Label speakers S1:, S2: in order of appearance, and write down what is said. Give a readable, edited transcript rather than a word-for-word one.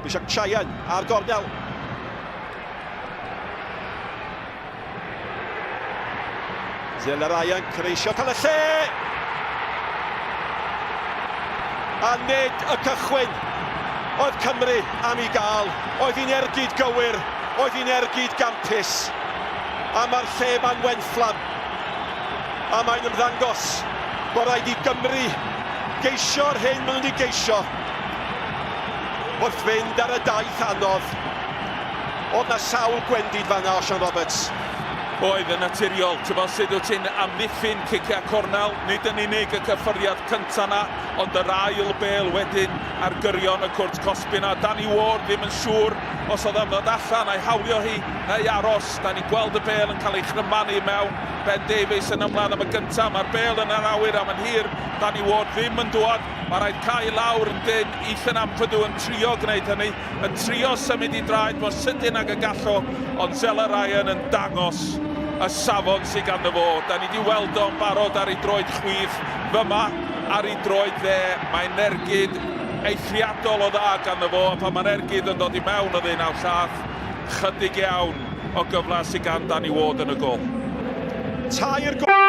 S1: Lucas Zelarayán ar gornel. Zelarayán creisio cael y lle! A nid y cychwyn oedd Cymru am ei gael. Oedd hi'n Ergyd gywir, oedd hi'n Ergyd gampus. A mae'r lle ma'n wenfflam. A mae'n ymddangos bod rhaid i Gymru geisio'r hyn maen nhw wedi geisio. Wrth fynd ar y daith anodd. Oedd na sawl gwendid fan'na o Sian Roberts.
S2: Oedd yn naturiol, ti'n bod sut wyt ti'n amddiffyn ciciau cornel, nid yn unig y cyffyriad cyntaf na, ond yr ail bêl wedyn ar gyrion y cwrt cosbi na. Danny Ward ddim yn siŵr os oedd ymwneud allan a'i hawlio hi neu aros. Da ni'n gweld y bêl yn cael ei chrymanu mewn. Ben Davies yn ymlaen am y gyntaf, mae'r bêl yn yr awyr am yn hir. Danny Ward ddim yn dod, mae rhaid cael lawr yn dyn. Ethan Ampadu yn trio gwneud hynny, yn trio symud i draed mor sydyn ag y gallo, ond Zelarayán yn dangos y safon sydd ganddo fo. Da ni wedi weld o'n barod ar ei droed chwith, fyma ar ei droed dde. Mae'n Ergyd eithriadol o dda ganddo fo, a pan mae'n Ergyd yn dod i mewn o ddyn awr llath, chydig iawn o gyfle sydd gan Danny Ward yn y gol.
S1: Tair gol!